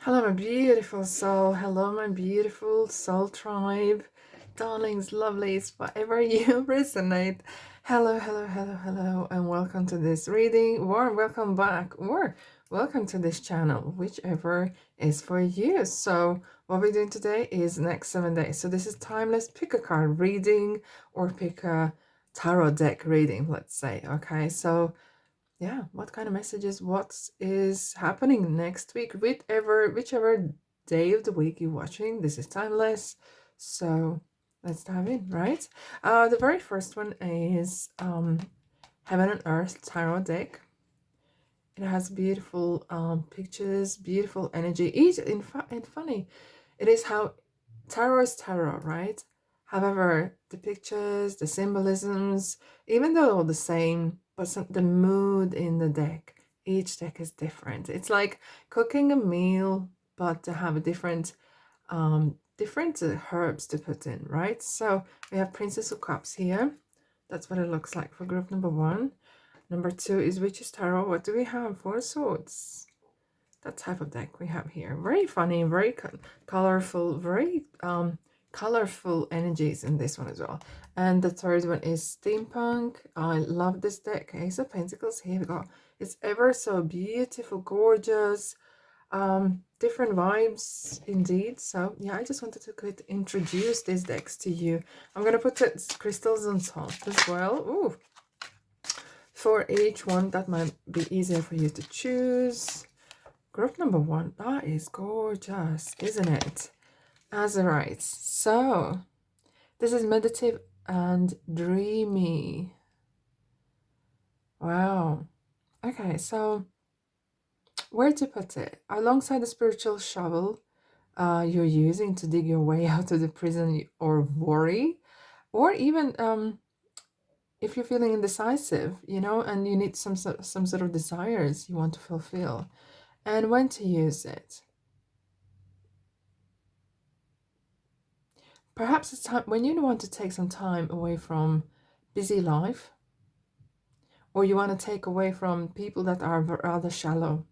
Hello, my beautiful soul. Hello, my beautiful soul tribe. Darlings, lovelies, whatever you resonate. Hello, hello, hello, hello, and welcome to this reading, or welcome back, or welcome to this channel, whichever is for you. So, what we're doing today is next 7 days. So, this is timeless pick a card reading or pick a tarot deck reading, let's say. Okay, so yeah, what kind of messages, what is happening next week, whichever day of the week you're watching. This is timeless, so let's dive in. Right, the very first one is Heaven and Earth tarot deck. It has beautiful pictures, beautiful energy. And funny, it is how tarot is tarot, right? However, the pictures, the symbolisms, even though they're all the same, but the mood in the deck, each deck is different. It's like cooking a meal, but to have a different herbs to put in, right? So we have Princess of Cups here. That's what it looks like for group number 1. Number 2 is Witch's Tarot. What do we have? 4 Swords. That type of deck we have here. Very funny, very colorful, very colorful energies in this one as well. And the third one is Steampunk. I love this deck. Ace of Pentacles. Here we go. It's ever so beautiful, gorgeous, different vibes indeed. So yeah, I just wanted to introduce these decks to you. I'm gonna put the crystals on top as well. Ooh. For each one, that might be easier for you to choose. Group number 1, that is gorgeous, isn't it? Azurites. So, this is meditative and dreamy. Wow. Okay, so where to put it? Alongside the spiritual shovel you're using to dig your way out of the prison or worry, or even if you're feeling indecisive, and you need some sort of desires you want to fulfill, and when to use it. Perhaps it's time when you want to take some time away from busy life, or you want to take away from people that are rather shallow.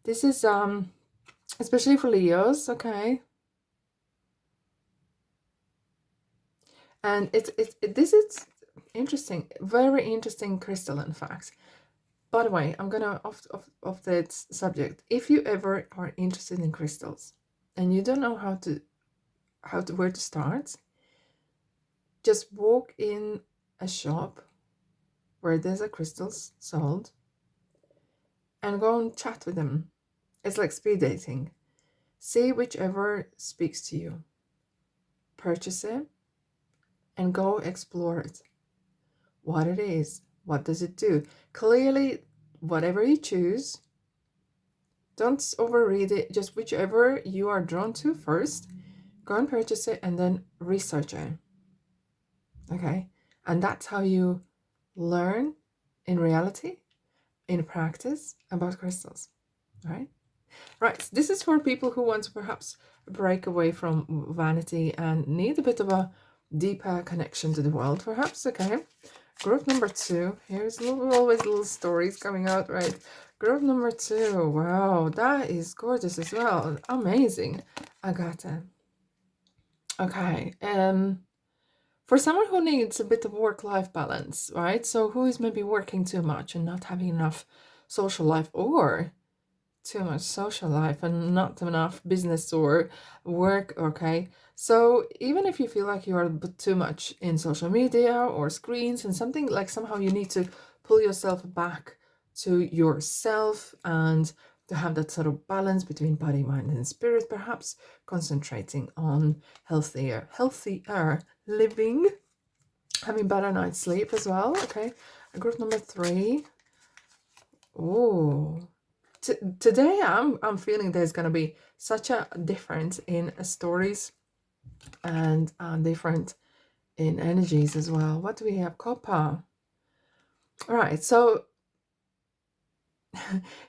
This is especially for Leos, okay? And this is interesting, very interesting crystal, in fact. By the way, I'm gonna off that subject. If you ever are interested in crystals and you don't know where to start, just walk in a shop where there's a crystals sold and go and chat with them. It's like speed dating. See whichever speaks to you. Purchase it and go explore it. What it is, what does it do? Clearly, whatever you choose, don't overread it. Just whichever you are drawn to first, go and purchase it and then research it. Okay? And that's how you learn in reality, in practice, about crystals. Right? Right, this is for people who want to perhaps break away from vanity and need a bit of a deeper connection to the world, perhaps. Okay, group number 2. Here's always little stories coming out, right? Group number 2. Wow, that is gorgeous as well. Amazing. Agata. Okay, for someone who needs a bit of work-life balance, right? So who is maybe working too much and not having enough social life, or too much social life and not enough business or work. Okay, so even if you feel like you are too much in social media or screens and something, like somehow you need to pull yourself back to yourself and to have that sort of balance between body, mind and spirit, perhaps concentrating on healthier living, having better night's sleep as well. Okay, group number 3. Oh, today I'm feeling there's going to be such a difference in stories and different in energies as well. What do we have? Copper. All right, so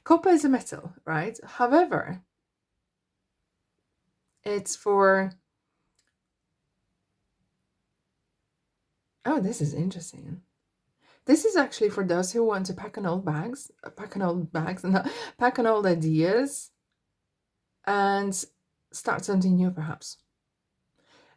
copper is a metal, right? However, it's for, oh, this is interesting. This is actually for those who want to pack an old bags and pack an old ideas and start something new perhaps.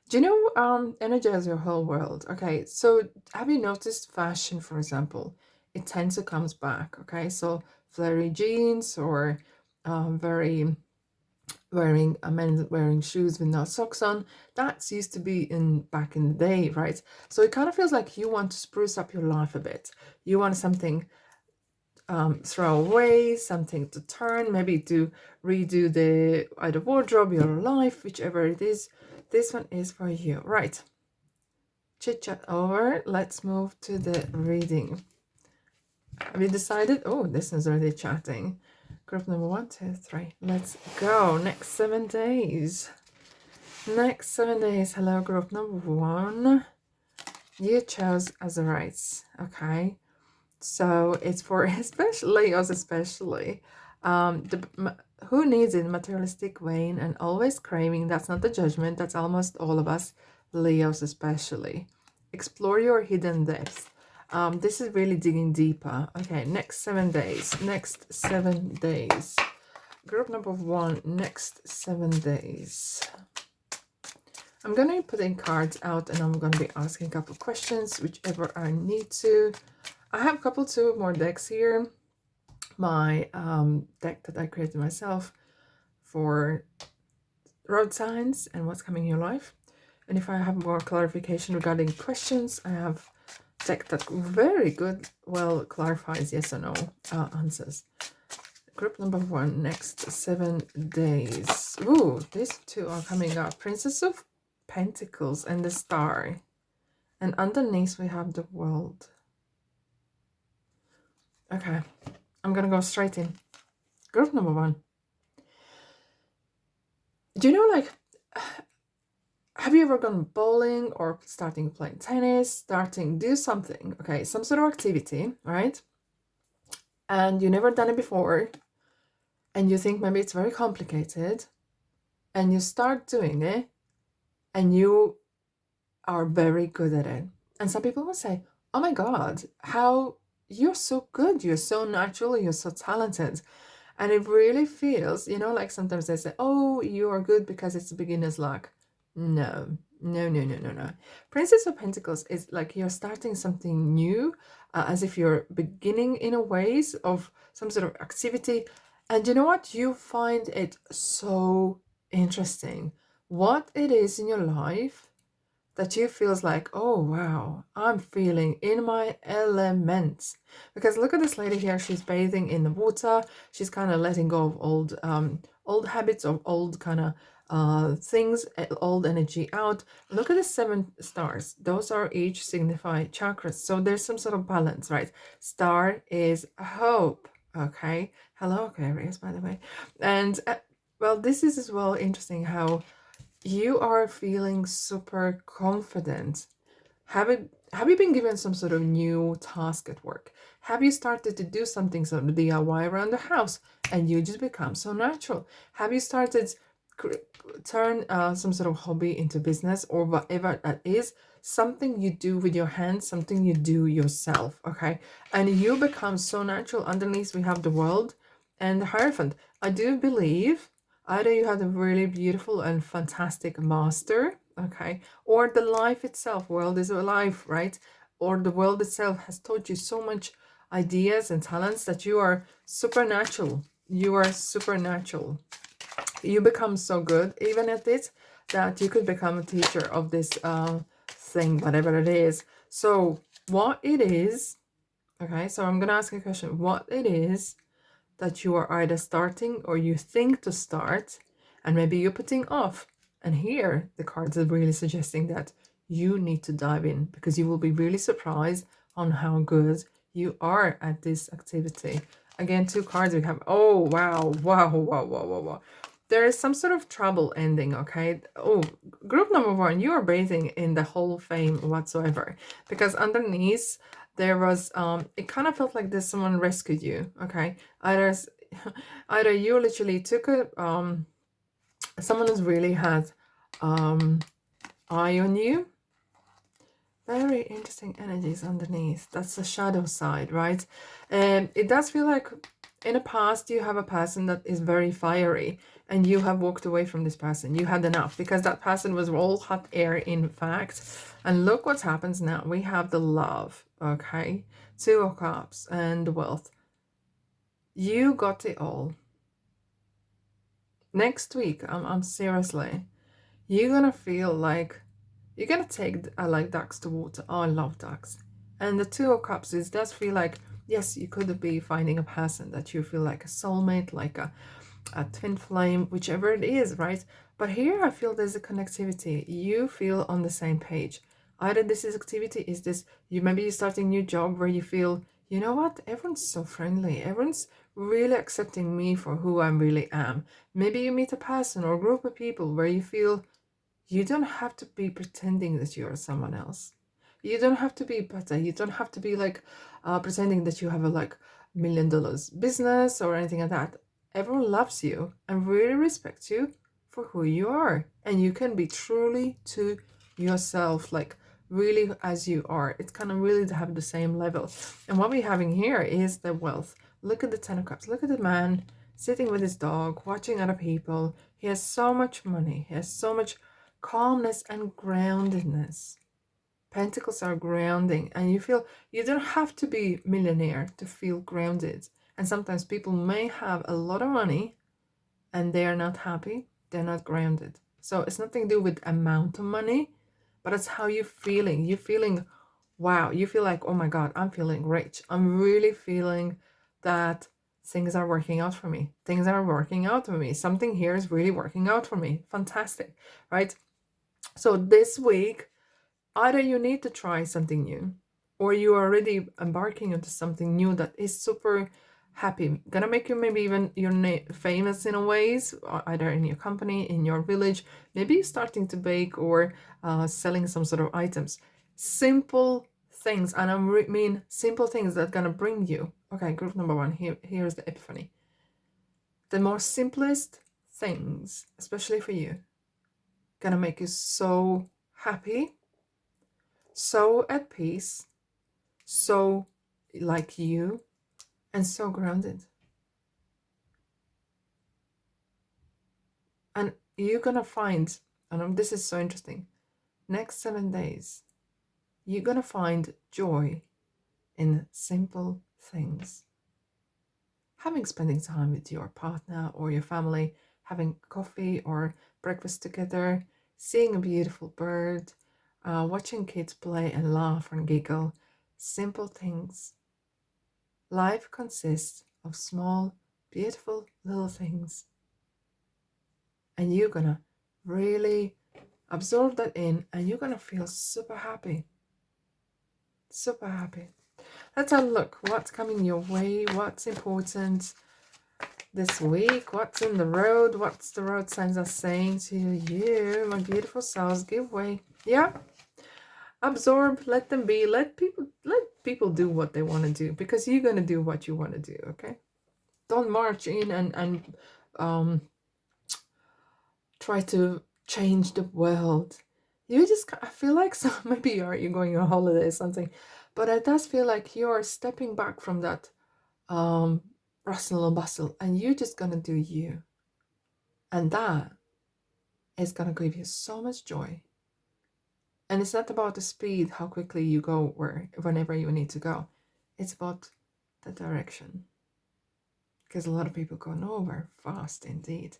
Do you know, energize your whole world? Okay, so have you noticed fashion, for example? It tends to comes back. Okay, so flary jeans or very wearing a man wearing shoes with no socks on. That's used to be in back in the day, right? So it kind of feels like you want to spruce up your life a bit. You want something throw away, something to turn, maybe to redo the either wardrobe, your life, whichever it is. This one is for you, right? Chit chat over. Let's move to the reading. Have you decided? Oh, this is already chatting. Group number 1, 2, 3. Let's go. Next 7 days. Next 7 days. Hello, group number 1. You chose as a rights. Okay. So it's for especially us, especially who needs it, materialistic, vain, and always craving. That's not the judgment. That's almost all of us, Leos especially. Explore your hidden depths. This is really digging deeper. Okay, next 7 days. Next 7 days. Group number 1. Next 7 days. I'm going to be putting cards out and I'm going to be asking a couple of questions, whichever I need to. I have two more decks here. My deck that I created myself for road signs and what's coming in your life. And if I have more clarification regarding questions, I have a deck that very good, well, clarifies yes or no answers. Group number 1, next 7 days. Ooh, these two are coming up. Princess of Pentacles and the Star. And underneath we have the World. Okay, I'm gonna go straight in. Group number 1. Do you know, like, have you ever gone bowling or starting playing tennis, do something, okay, some sort of activity, right? And you never done it before, and you think maybe it's very complicated, and you start doing it, and you are very good at it. And some people will say, oh my God, how you're so good, you're so natural, you're so talented. And it really feels, you know, like sometimes they say, oh, you are good because it's beginner's luck. No. Princess of Pentacles is like you're starting something new, as if you're beginning in a ways of some sort of activity. And you know what? You find it so interesting. What it is in your life that you feels like, oh wow, I'm feeling in my elements. Because look at this lady here, she's bathing in the water, she's kind of letting go of old habits, of old kind of things, old energy out. Look at the 7 stars, those are each signify chakras, so there's some sort of balance, right? Star is hope. Okay, hello Aquarius, by the way. And well, this is as well interesting how you are feeling super confident. Have you been given some sort of new task at work? Have you started to do something, sort of DIY around the house, and you just become so natural? Have you started turn some sort of hobby into business, or whatever that is? Something you do with your hands, something you do yourself, okay? And you become so natural. Underneath we have the World and the Hierophant. I do believe either you had a really beautiful and fantastic master, okay, or the life itself, world is alive, right? Or the world itself has taught you so much ideas and talents that you are supernatural. You are supernatural. You become so good even at it that you could become a teacher of this thing, whatever it is. So what it is, okay, so I'm gonna ask a question. What it is that you are either starting or you think to start, and maybe you're putting off. And here the cards are really suggesting that you need to dive in, because you will be really surprised on how good you are at this activity. Again, 2 cards we have. Oh wow. There is some sort of trouble ending, okay? Oh, group number 1, you are bathing in the Hall of Fame whatsoever, because underneath there was it kind of felt like there's someone rescued you, okay? Either you literally took a someone who's really had eye on you. Very interesting energies underneath. That's the shadow side, right? And it does feel like In the past, you have a person that is very fiery and you have walked away from this person. You had enough because that person was all hot air, in fact. And look what happens now. We have the love, okay? Two of Cups and the wealth. You got it all. Next week, I'm seriously, you're gonna feel like you're gonna take like ducks to water. Oh, I love ducks. And the Two of Cups, it does feel like, yes, you could be finding a person that you feel like a soulmate, like a twin flame, whichever it is, right? But here I feel there's a connectivity. You feel on the same page. Either this is activity, is this, you maybe you're starting a new job where you feel, you know what, everyone's so friendly. Everyone's really accepting me for who I really am. Maybe you meet a person or a group of people where you feel you don't have to be pretending that you're someone else. You don't have to be better. You don't have to be like pretending that you have a like $1 million business or anything like that. Everyone loves you and really respects you for who you are. And you can be truly to yourself, like really as you are. It's kind of really to have the same level. And what we're having here is the wealth. Look at the Ten of Cups. Look at the man sitting with his dog, watching other people. He has so much money. He has so much calmness and groundedness. Pentacles are grounding, and you feel you don't have to be millionaire to feel grounded. And sometimes people may have a lot of money and they are not happy, they're not grounded. So it's nothing to do with amount of money, but it's how you're feeling. You're feeling, wow, you feel like, oh my God, I'm feeling rich. I'm really feeling that things are working out for me. Things are working out for me. Something here is really working out for me. Fantastic, right? So this week, either you need to try something new or you are already embarking into something new that is super happy, gonna make you maybe even you're famous in a ways, either in your company, in your village. Maybe you're starting to bake or selling some sort of items. Simple things, and I mean simple things that gonna bring you. Okay, group number one, here's the epiphany. The more simplest things, especially for you, gonna make you so happy, so at peace, so like you, and so grounded. And you're gonna find, and this is so interesting, next 7 days, you're gonna find joy in simple things. Spending time with your partner or your family, having coffee or breakfast together, seeing a beautiful bird, watching kids play and laugh and giggle. Simple things. Life consists of small, beautiful little things. And you're gonna really absorb that in, and you're gonna feel super happy. Super happy. Let's have a look. What's coming your way? What's important this week? What's in the road? What's the road signs are saying to you, my beautiful souls? Give way. Yeah. Absorb, let them be, let people do what they want to do, because you're gonna do what you want to do, okay? Don't march in and try to change the world. You just, I feel like, so maybe you're going on holiday or something, but it does feel like you're stepping back from that rustle and bustle, and you're just gonna do you, and that is gonna give you so much joy. And it's not about the speed, how quickly you go whenever you need to go. It's about the direction, because a lot of people go nowhere fast indeed.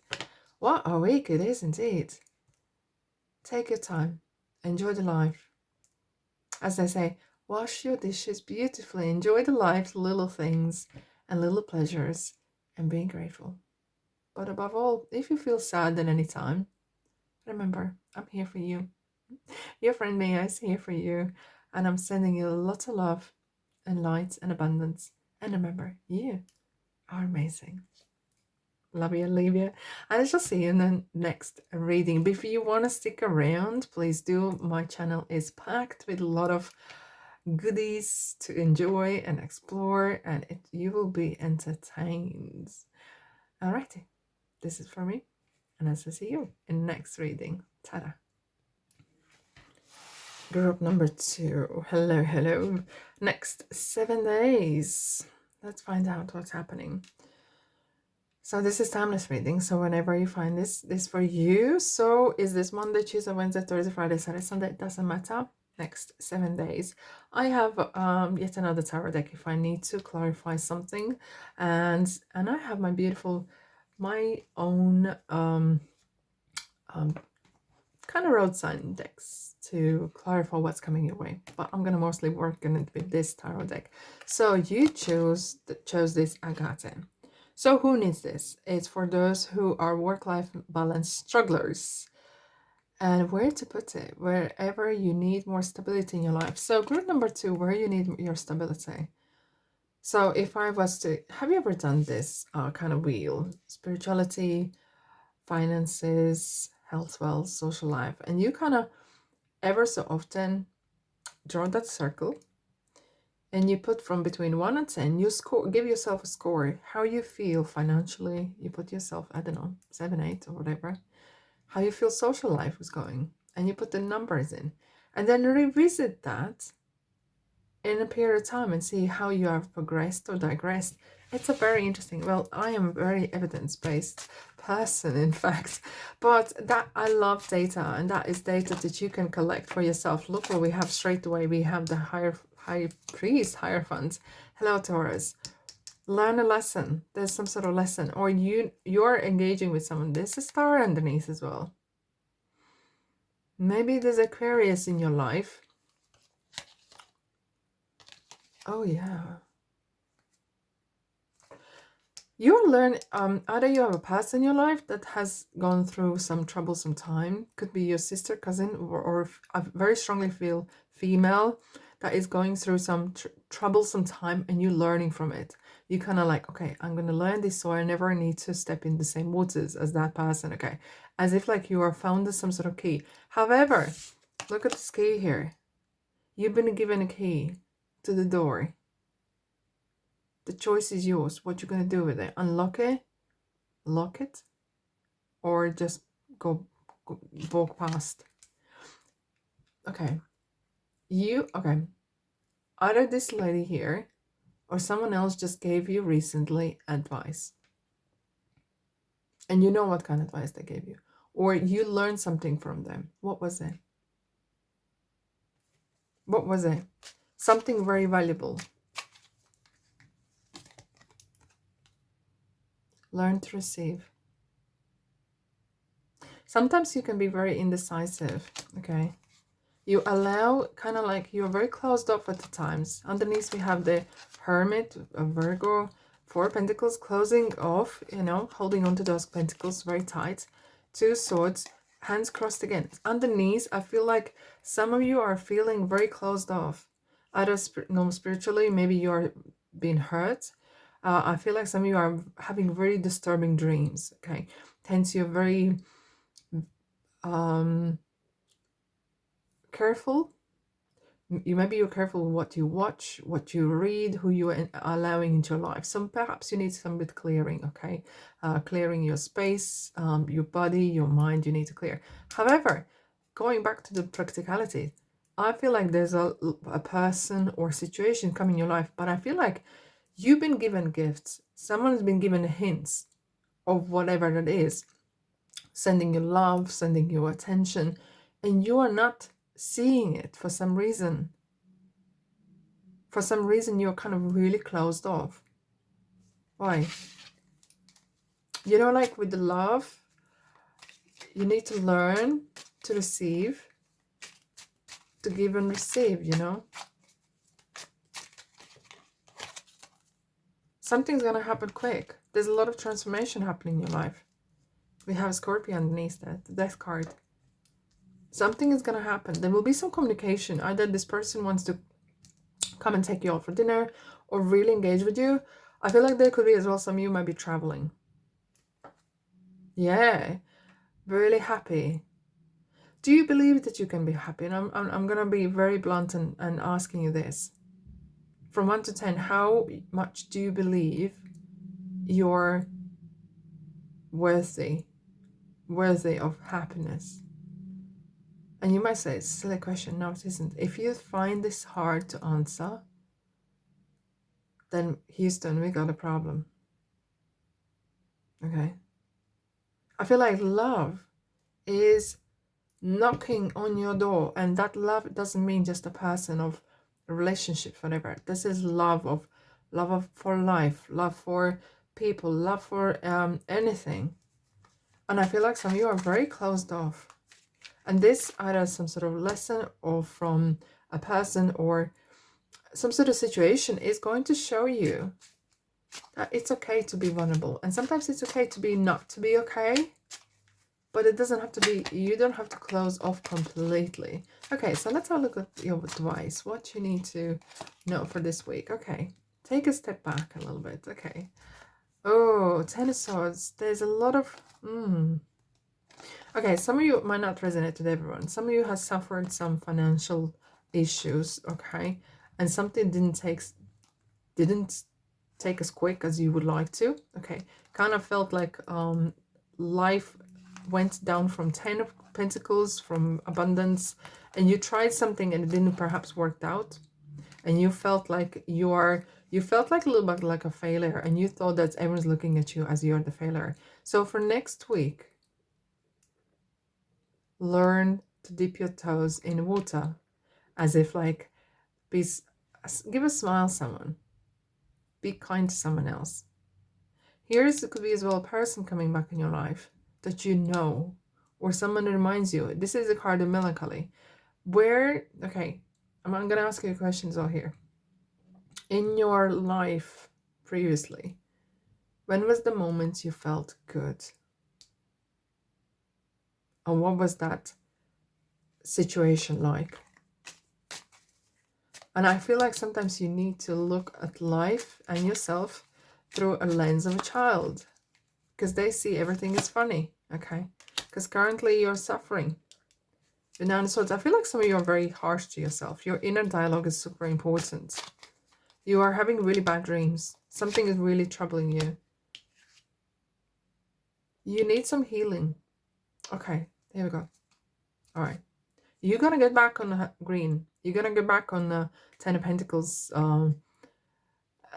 What a week it is indeed. Take your time, enjoy the life. As I say, wash your dishes beautifully, enjoy the life, little things and little pleasures, and being grateful. But above all, if you feel sad at any time, remember, I'm here for you. Your friend Mia is here for you, and I'm sending you lots of love and light and abundance. And remember, you are amazing. Love you and leave you. And I shall see you in the next reading. But if you want to stick around, please do. My channel is packed with a lot of goodies to enjoy and explore, and you will be entertained. Alrighty, this is for me, and as I see you in the next reading. Ta-da. Group number 2. Hello. Next 7 days. Let's find out what's happening. So this is timeless reading. So whenever you find this for you. So is this Monday, Tuesday, Wednesday, Thursday, Friday, Saturday, Sunday? It doesn't matter. Next 7 days. I have yet another tarot deck if I need to clarify something. And I have my beautiful, my own kind of road sign decks to clarify what's coming your way. But I'm gonna mostly work on it with this tarot deck. So you chose this Agate. So who needs this? It's for those who are work-life balance strugglers. And where to put it? Wherever you need more stability in your life. So group number 2, where you need your stability. So if I was to, have you ever done this kind of wheel? Spirituality, finances, health, wealth, social life. And you kind of ever so often draw that circle. And you put from between 1 and 10, you score, give yourself a score, how you feel financially. You put yourself, I don't know, 7, 8 or whatever. How you feel social life is going. And you put the numbers in. And then revisit that in a period of time and see how you have progressed or digressed. It's a very interesting, well, I am a very evidence-based person, in fact. But that, I love data, and that is data that you can collect for yourself. Look what we have straight away. We have the high priest, Hierophant. Hello, Taurus. Learn a lesson. There's some sort of lesson. Or you're engaging with someone. There's a star underneath as well. Maybe there's Aquarius in your life. Oh, yeah. You learn, either you have a past in your life that has gone through some troublesome time. Could be your sister, cousin, or I very strongly feel female that is going through some troublesome time, and you learning from it. You kind of like, okay, I'm going to learn this so I never need to step in the same waters as that person. Okay. As if like you are found some sort of key. However, look at this key here. You've been given a key to the door. The choice is yours. What you're going to do with it. Unlock it, lock it, or just go walk past. Okay. Okay. Either this lady here or someone else just gave you recently advice. And you know what kind of advice they gave you. Or you learned something from them. What was it? What was it? Something very valuable. Learn to receive. Sometimes you can be very indecisive, okay? You allow, kind of like you're very closed off at the times. Underneath we have the Hermit, Virgo, 4 Pentacles, closing off, you know, holding on to those Pentacles very tight. 2 Swords, hands crossed again. Underneath, I feel like some of you are feeling very closed off. Either spiritually, maybe you're being hurt. I feel like some of you are having very disturbing dreams, okay? Hence you're very careful. You're careful with what you watch, what you read, who you are allowing into your life. So perhaps you need some bit clearing, okay? Clearing your space, your body, your mind, you need to clear. However, going back to the practicality, I feel like there's a person or situation coming in your life, but I feel like you've been given gifts. Someone's been given hints of whatever that is, sending you love, sending you attention, and you are not seeing it for some reason. For some reason, you're kind of really closed off. Why? You know, like with the love, you need to learn to receive, to give and receive, you know. Something's going to happen quick. There's a lot of transformation happening in your life. We have Scorpio underneath that, the Death card. Something is going to happen. There will be some communication. Either this person wants to come and take you out for dinner or really engage with you. I feel like there could be as well some of you might be traveling. Yeah, really happy. Do you believe that you can be happy? And I'm going to be very blunt and asking you this. From 1 to 10, how much do you believe you're worthy of happiness? And you might say, it's a silly question. No, it isn't. If you find this hard to answer, then Houston, we got a problem. Okay. I feel like love is knocking on your door, and that love doesn't mean just a person of a relationship, whatever. This is love of for life, love for people, love for anything. And I feel like some of you are very closed off, and this either some sort of lesson or from a person or some sort of situation is going to show you that it's okay to be vulnerable, and sometimes it's okay to be not to be okay. But it doesn't have to be, you don't have to close off completely. Okay, so let's have a look at your advice. What you need to know for this week. Okay, take a step back a little bit. Okay. Oh, Ten of Swords. There's a lot of... Okay, some of you might not resonate with everyone. Some of you have suffered some financial issues, okay? And something didn't take as quick as you would like to. Okay, kind of felt like life went down from 10 of Pentacles, from abundance, and you tried something and it didn't perhaps worked out, and you felt like you felt like a little bit like a failure, and you thought that everyone's looking at you as you're the failure. So for next week, learn to dip your toes in water, as if like give a smile to someone, be kind to someone else. Here's, it could be as well a person coming back in your life that you know, or someone reminds you. This is a card of melancholy. Where, okay, I'm going to ask you questions all here. In your life previously, when was the moment you felt good? And what was that situation like? And I feel like sometimes you need to look at life and yourself through a lens of a child, because they see everything is funny, okay? Because currently you're suffering. The Nine of Swords, I feel like some of you are very harsh to yourself. Your inner dialogue is super important. You are having really bad dreams. Something is really troubling you. You need some healing. Okay, here we go. All right. You're going to get back on the green. You're going to get back on the Ten of Pentacles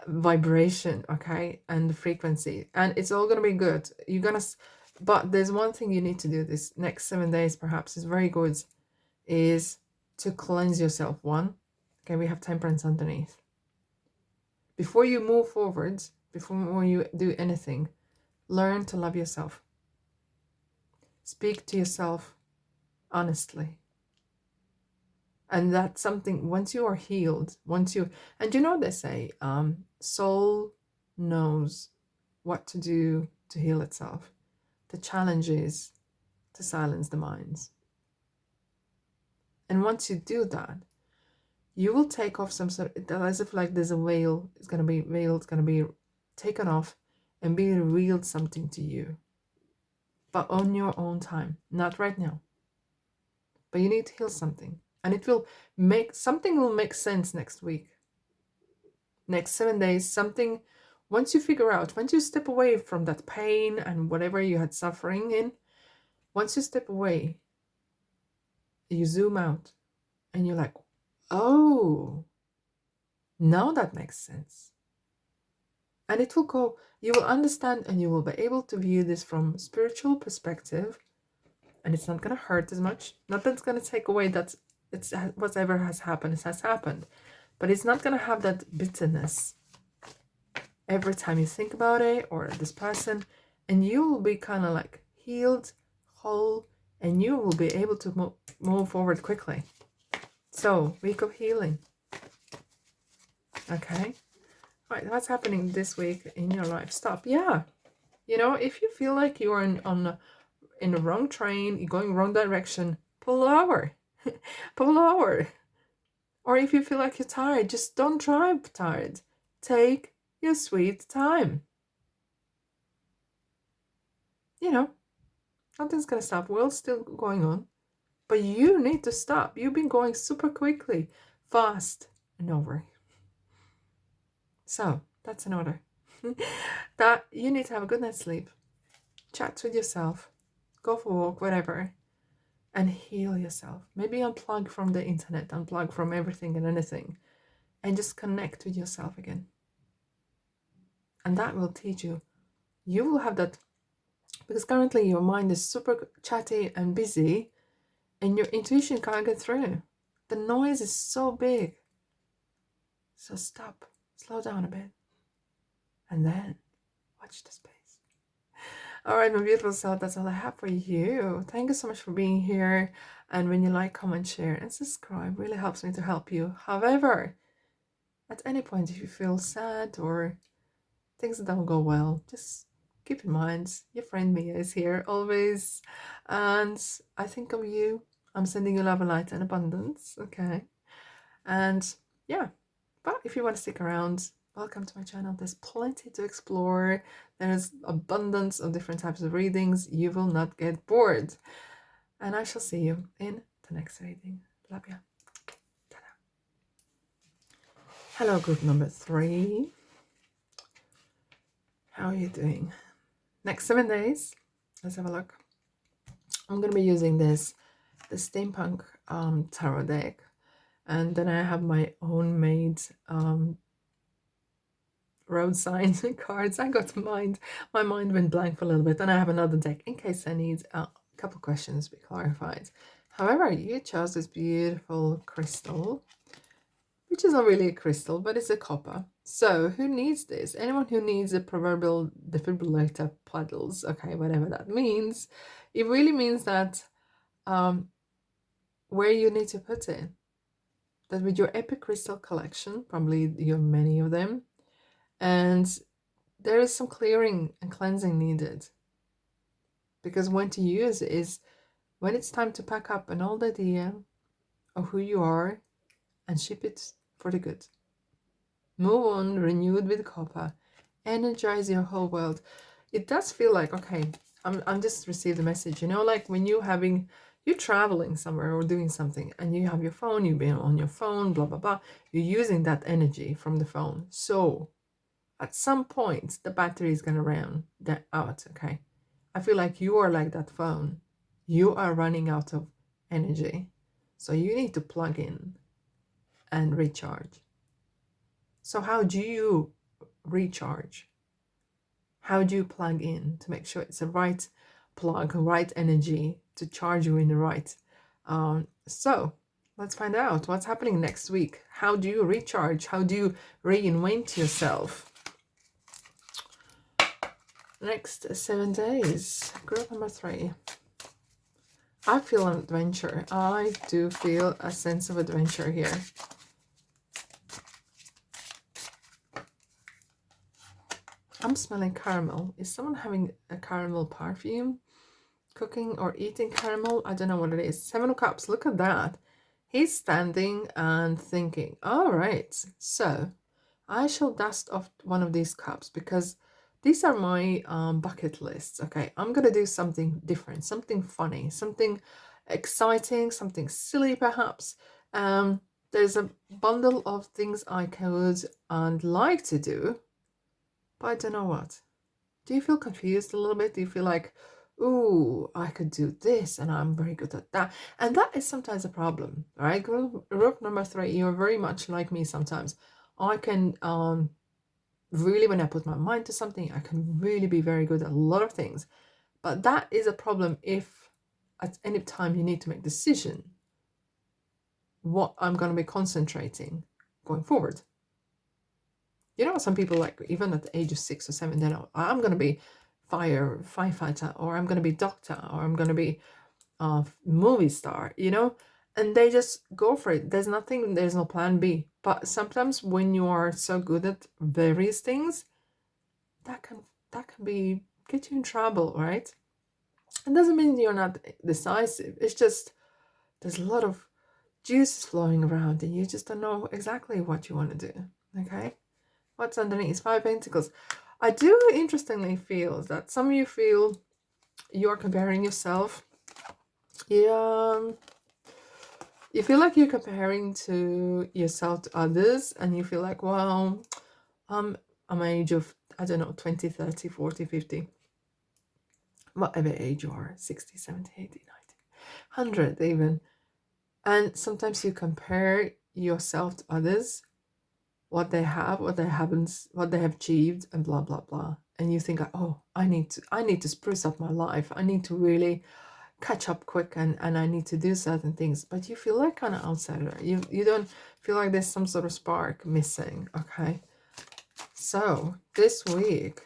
vibration, okay, and the frequency. And it's all going to be good. You're going to... But there's one thing you need to do this next 7 days, perhaps, is very good, is to cleanse yourself. One, okay, we have Temperance underneath. Before you move forward, before you do anything, learn to love yourself. Speak to yourself honestly. And that's something, once you are healed, once you... And you know they say, soul knows what to do to heal itself. The challenge is to silence the minds. And once you do that, you will take off some sort of, as if like there's a veil, it's going to be taken off and be revealed something to you. But on your own time, not right now. But you need to heal something. And it will make, something will make sense next week. Next 7 days, something, once you figure out, once you step away from that pain and whatever you had suffering in, once you step away, you zoom out and you're like, oh, now that makes sense. And it will go, you will understand, and you will be able to view this from spiritual perspective, and it's not going to hurt as much. Not that it's going to take away that it's whatever has happened, but it's not going to have that bitterness every time you think about it or this person, and you will be kind of like healed, whole, and you will be able to move forward quickly. So, week of healing. Okay. Right, what's happening this week in your life? Stop. Yeah. You know, if you feel like you're in the wrong train, you're going wrong direction, pull over. Pull over. Or if you feel like you're tired, just don't drive tired. Take your sweet time. You know, nothing's gonna stop. World's still going on. But you need to stop. You've been going super quickly, fast, and over. So, that's an order. That you need to have a good night's sleep. Chat with yourself. Go for a walk, whatever. And heal yourself. Maybe unplug from the internet, unplug from everything and anything, and just connect with yourself again. And that will teach you. You will have that because currently your mind is super chatty and busy, and your intuition can't get through. The noise is so big. So stop, slow down a bit, and then watch the space. All right, my beautiful soul, that's all I have for you. Thank you so much for being here. And when you like, comment, share, and subscribe, really helps me to help you. However, at any point, if you feel sad or things don't go well, just keep in mind your friend Mia is here always, and I think of you. I'm sending you love and light and abundance. Okay, and yeah, but if you want to stick around, welcome to my channel. There's plenty to explore. There's abundance of different types of readings. You will not get bored, and I shall see you in the next reading. Love ya. Ta-da. Hello, group number 3. How are you doing? Next 7 days, let's have a look. I'm going to be using the steampunk tarot deck, and then I have my own made road signs and cards. I got my mind went blank for a little bit, and I have another deck in case I need a couple questions to be clarified. However, you chose this beautiful crystal, which is not really a crystal, but it's a copper. So who needs this? Anyone who needs a proverbial defibrillator puddles, okay, whatever that means. It really means that where you need to put it. That with your epic crystal collection, probably you have many of them, and there is some clearing and cleansing needed. Because when to use it is when it's time to pack up an old idea of who you are and ship it for the good. Move on, renewed with copper, energize your whole world. It does feel like, okay, I'm just received a message, you know, like when you're traveling somewhere or doing something and you have your phone, you've been on your phone, blah, blah, blah. You're using that energy from the phone. So at some point, the battery is going to run out, okay? I feel like you are like that phone. You are running out of energy. So you need to plug in and recharge. So how do you recharge? How do you plug in to make sure it's the right plug, right energy to charge you in the right? So let's find out what's happening next week. How do you recharge? How do you reinvent yourself? Next 7 days, group number 3. I feel an adventure. I do feel a sense of adventure here. I'm smelling caramel. Is someone having a caramel perfume? Cooking or eating caramel? I don't know what it is. 7 of Cups, look at that. He's standing and thinking, all right, so I shall dust off one of these cups because these are my bucket lists. Okay, I'm going to do something different, something funny, something exciting, something silly perhaps. There's a bundle of things I could and like to do, but I don't know what. Do you feel confused a little bit? Do you feel like, ooh, I could do this and I'm very good at that? And that is sometimes a problem, right? Group number 3, you're very much like me sometimes. I can really, when I put my mind to something, I can really be very good at a lot of things. But that is a problem if at any time you need to make a decision what I'm going to be concentrating going forward. You know, some people, like even at the age of 6 or 7, they know I'm going to be firefighter, or I'm going to be doctor, or I'm going to be a movie star, you know, and they just go for it. There's no plan B. But sometimes when you are so good at various things, that can get you in trouble, right? It doesn't mean you're not decisive. It's just there's a lot of juices flowing around and you just don't know exactly what you want to do. Okay, what's underneath? 5 Pentacles. I do interestingly feel that some of you feel you're comparing yourself. You feel like you're comparing to yourself to others, and you feel like, well, I'm age of, I don't know, 20, 30, 40, 50, whatever age you are, 60, 70, 80, 90, 100 even. And sometimes you compare yourself to others, what they have, what they haven't, what they have achieved, and blah, blah, blah. and you think, oh, I need to spruce up my life. I need to really catch up quick, and I need to do certain things. But you feel like kind of outsider. You don't feel like there's some sort of spark missing. Okay. So this week,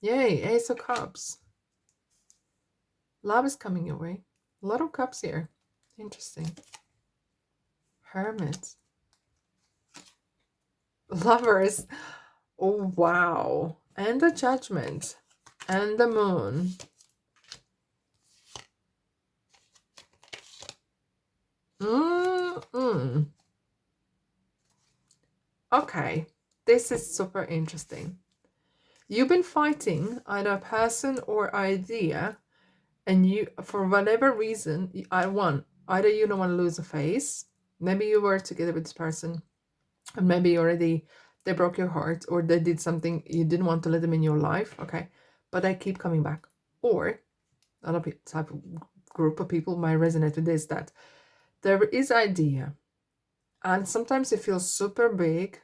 yay, Ace of Cups. Love is coming your way. A lot of cups here. Interesting. Hermit. Lovers. Oh, wow. And the Judgment. And the Moon. Okay. This is super interesting. You've been fighting either a person or idea, and you, for whatever reason, either you don't want to lose a face, maybe you were together with this person, and maybe already they broke your heart, or they did something you didn't want to let them in your life, okay, but they keep coming back. Or another type of group of people might resonate with this, that there is idea, and sometimes it feels super big.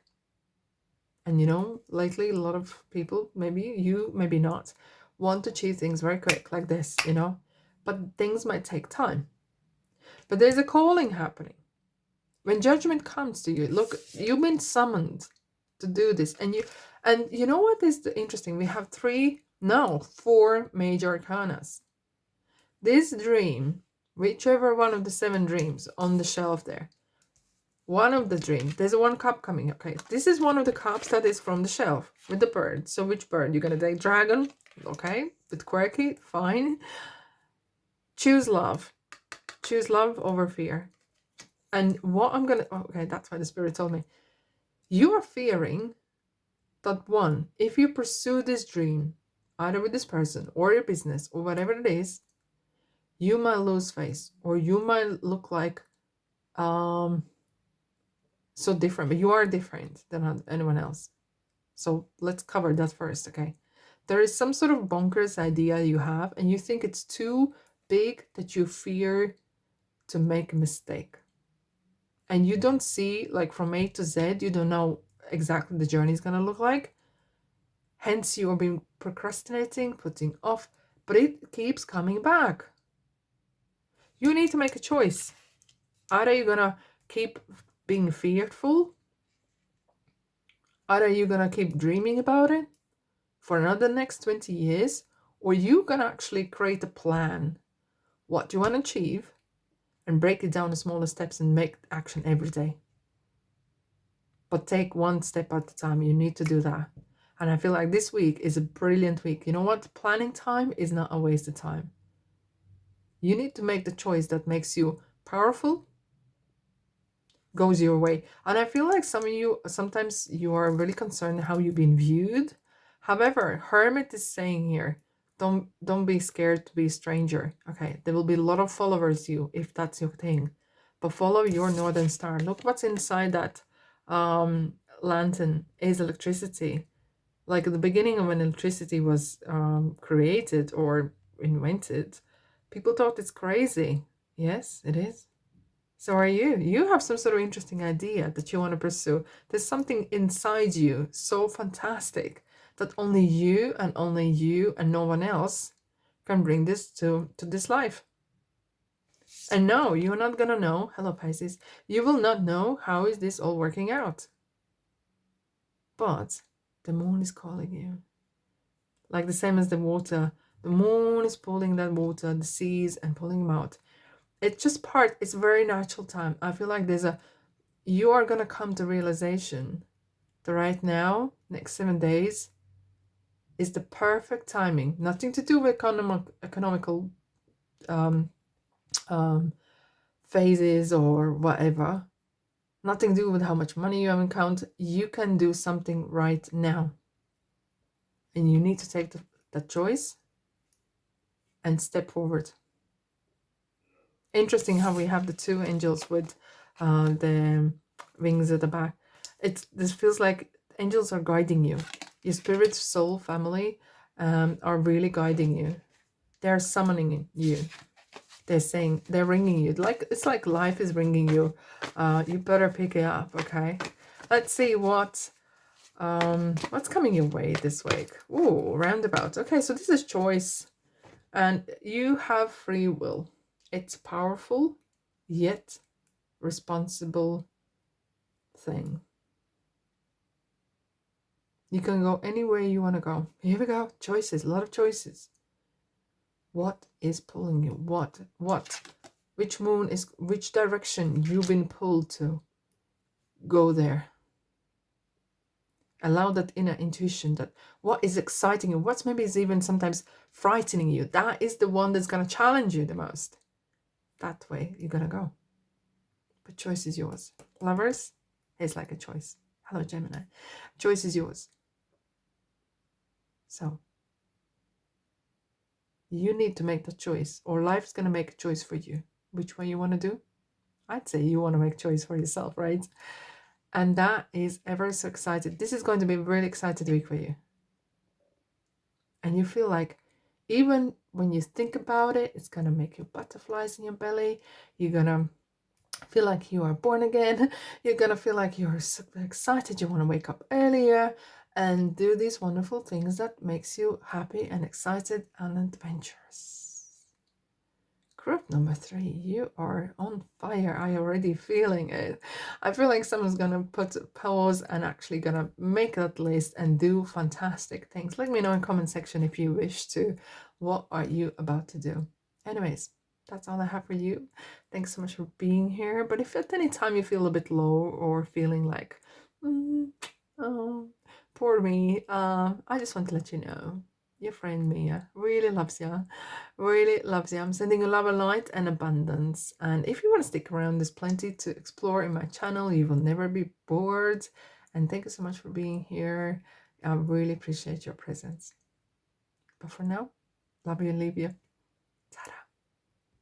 And lately a lot of people, maybe you, maybe not, want to achieve things very quick like this, but things might take time. But there's a calling happening. When judgment comes to you, look, you've been summoned to do this. And you know what is interesting? We have 4 major arcanas. This dream, whichever one of the 7 dreams on the shelf there, one of the dreams, there's one cup coming. Okay, this is one of the cups that is from the shelf with the bird. So which bird you're gonna take? Dragon. Okay, bit quirky, fine. Choose love. Choose love over fear. And what I'm gonna, okay, that's why the spirit told me, you are fearing that, one, if you pursue this dream, either with this person or your business or whatever it is, you might lose face, or you might look like so different, but you are different than anyone else. So let's cover that first, okay? There is some sort of bonkers idea you have, and you think it's too big that you fear to make a mistake. And you don't see, like, from A to Z, you don't know exactly the journey is going to look like. Hence, you are being procrastinating, putting off, but it keeps coming back. You need to make a choice. Either you're going to keep being fearful, either you're going to keep dreaming about it for another next 20 years, or you're going to actually create a plan. What do you want to achieve? And break it down to smaller steps and make action every day. But take one step at a time. You need to do that. And I feel like this week is a brilliant week. You know what? Planning time is not a waste of time. You need to make the choice that makes you powerful, goes your way. And I feel like some of you, sometimes you are really concerned how you've been viewed. However, Hermit is saying here, don't be scared to be a stranger. Okay, there will be a lot of followers you if that's your thing, but follow your northern star. Look what's inside that lantern is electricity. Like at the beginning of when electricity was created or invented, people thought it's crazy. Yes, it is. So are you. You have some sort of interesting idea that you want to pursue. There's something inside you so fantastic that only you and no one else can bring this to this life. And no, you're not gonna know, hello Pisces, you will not know how is this all working out. But the moon is calling you. Like the same as the water. The moon is pulling that water, the seas, and pulling them out. It's just it's very natural time. I feel like you are gonna come to realization that right now, next 7 days, is the perfect timing. Nothing to do with economical phases or whatever. Nothing to do with how much money you have in account. You can do something right now. And you need to take that choice and step forward. Interesting how we have the 2 angels with the wings at the back. This feels like angels are guiding you. Your spirit, soul, family are really guiding you. They're summoning you. They're saying, they're ringing you. It's like life is ringing you. You better pick it up, okay? Let's see what What's coming your way this week? Ooh, roundabout. Okay, so this is choice. And you have free will. It's powerful, yet responsible thing. You can go anywhere you want to go. Here we go. Choices, a lot of choices. What is pulling you? What? Which moon is, which direction you've been pulled to? Go there. Allow that inner intuition, that what is exciting you, what's maybe is even sometimes frightening you, that is the one that's going to challenge you the most. That way you're going to go. But choice is yours. Lovers, it's like a choice. Hello, Gemini. Choice is yours. So you need to make the choice, or life's going to make a choice for you. Which way you want to do? I'd say you want to make a choice for yourself, right? And that is ever so excited. This is going to be a really excited week for you. And you feel like even when you think about it, it's going to make you butterflies in your belly. You're going to feel like you are born again. You're going to feel like you're super excited. You want to wake up earlier and do these wonderful things that makes you happy and excited and adventurous. Group number 3, you are on fire. I already feeling it. I feel like someone's gonna put a pause and actually gonna make that list and do fantastic things. Let me know in the comment section if you wish to. What are you about to do? Anyways, that's all I have for you. Thanks so much for being here. But if at any time you feel a bit low or feeling like, oh, poor me, I just want to let you know your friend Mia really loves you. Really loves you. I'm sending you love and light and abundance. And if you want to stick around, there's plenty to explore in my channel. You will never be bored. And thank you so much for being here. I really appreciate your presence. But for now, love you and leave you.